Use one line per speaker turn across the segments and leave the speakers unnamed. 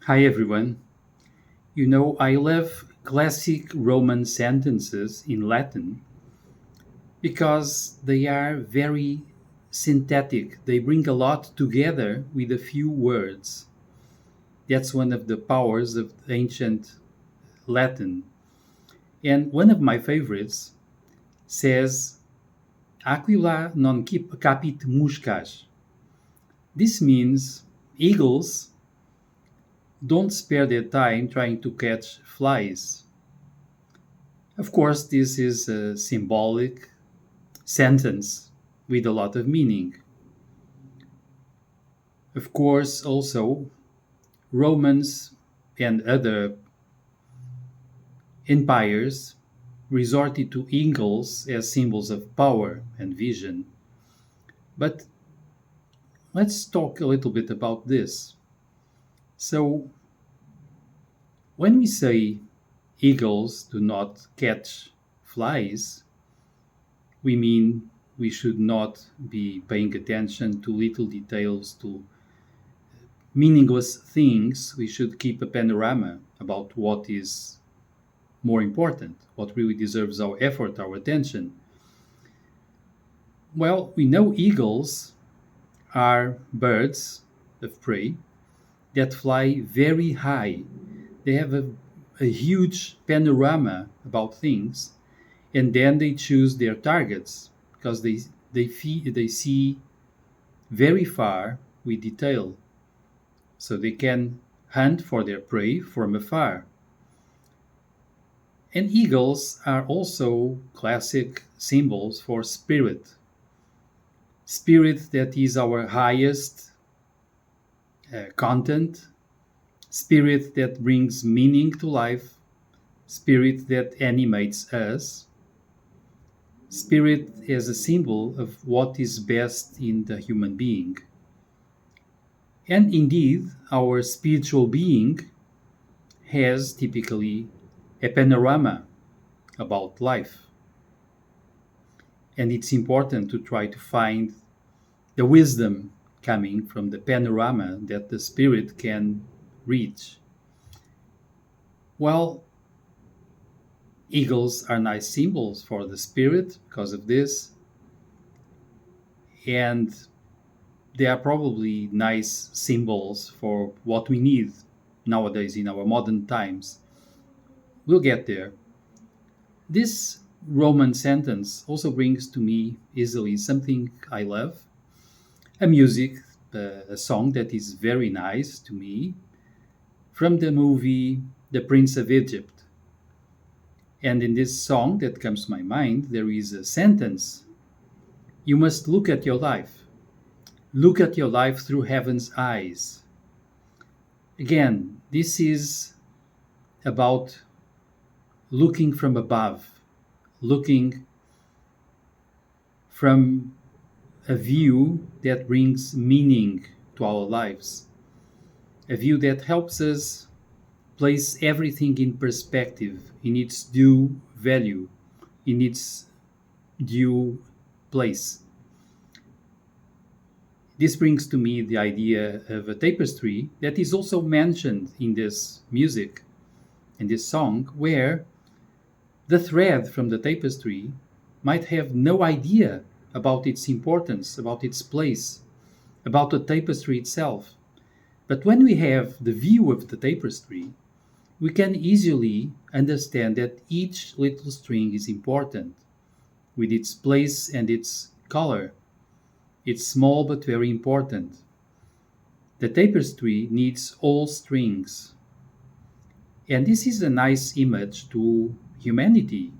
Hi everyone. I love classic Roman sentences in Latin because they are very synthetic. They bring a lot together with a few words. That's one of the powers of ancient Latin. And one of my favorites says, Aquila non capit muscas. This means eagles don't spare their time trying to catch flies. Of course, this is a symbolic sentence with a lot of meaning. Of course, also, Romans and other empires resorted to eagles as symbols of power and vision. But let's talk a little bit about this. So, when we say eagles do not catch flies, we mean we should not be paying attention to little details, to meaningless things. We should keep a panorama about what is more important, what really deserves our effort, our attention. Well, we know eagles are birds of prey that fly very high. They have a huge panorama about things, and then they choose their targets because they see very far with detail, so they can hunt for their prey from afar. And eagles are also classic symbols for spirit. Spirit that is our highest content, spirit that brings meaning to life, spirit that animates us, spirit as a symbol of what is best in the human being. And indeed, our spiritual being has typically a panorama about life. And it's important to try to find the wisdom coming from the panorama that the spirit can reach. Well, eagles are nice symbols for the spirit because of this, and they are probably nice symbols for what we need nowadays in our modern times. We'll get there. This Roman sentence also brings to me easily something I love, a music, a song that is very nice to me from the movie The Prince of Egypt. And in this song that comes to my mind, there is a sentence: You must look at your life. Look at your life through heaven's eyes. Again, this is about looking from above, looking from a view that brings meaning to our lives, a view that helps us place everything in perspective, in its due value, in its due place. This brings to me the idea of a tapestry that is also mentioned in this music, in this song, where the thread from the tapestry might have no idea about its importance, about its place, about the tapestry itself. But when we have the view of the tapestry, we can easily understand that each little string is important, with its place and its color. It's small but very important. The tapestry needs all strings. And this is a nice image to humanity.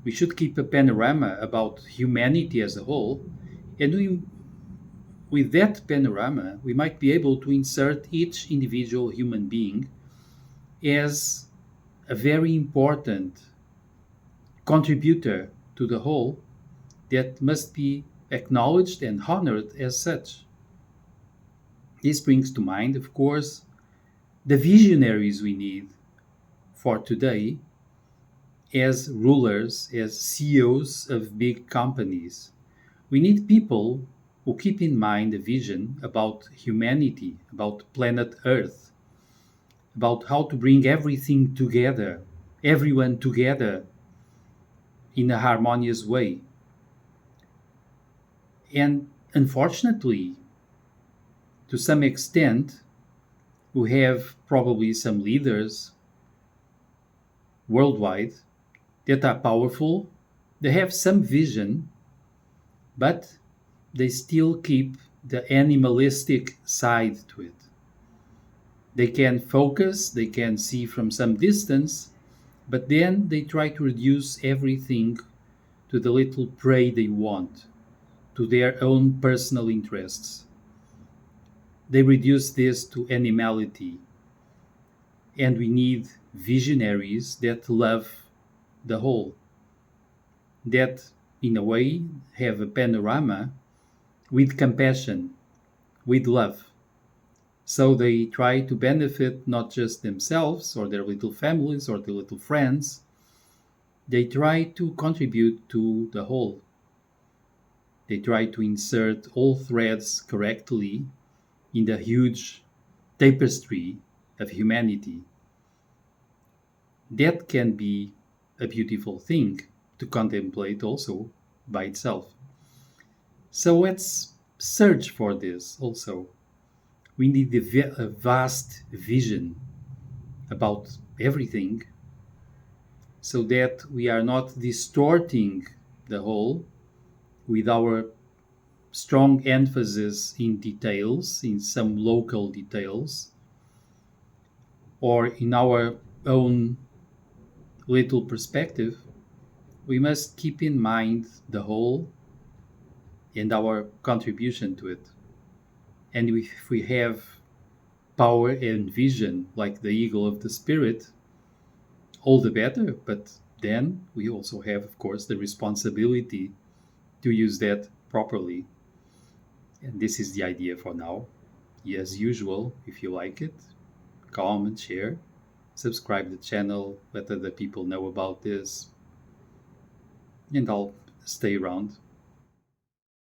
We should keep a panorama about humanity as a whole, and with that panorama, we might be able to insert each individual human being as a very important contributor to the whole that must be acknowledged and honored as such. This brings to mind, of course, the visionaries we need for today as rulers, as CEOs of big companies. We need people who keep in mind a vision about humanity, about planet Earth, about how to bring everything together, everyone together in a harmonious way. And unfortunately, to some extent, we have probably some leaders worldwide that are powerful, they have some vision, but they still keep the animalistic side to it. They can focus, they can see from some distance, but then they try to reduce everything to the little prey they want, to their own personal interests. They reduce this to animality. And we need visionaries that love the whole, that, in a way, have a panorama with compassion, with love. So they try to benefit not just themselves or their little families or their little friends, they try to contribute to the whole. They try to insert all threads correctly in the huge tapestry of humanity. That can be a beautiful thing to contemplate also by itself. So let's search for this also. We need a vast vision about everything so that we are not distorting the whole with our strong emphasis in details, in some local details, or in our own little perspective. We must keep in mind the whole and our contribution to it. And if we have power and vision like the eagle of the spirit, all the better. But then we also have, of course, the responsibility to use that properly. And this is the idea for now. As usual, if you like it, comment, share, subscribe the channel, let other people know about this, and I'll stay around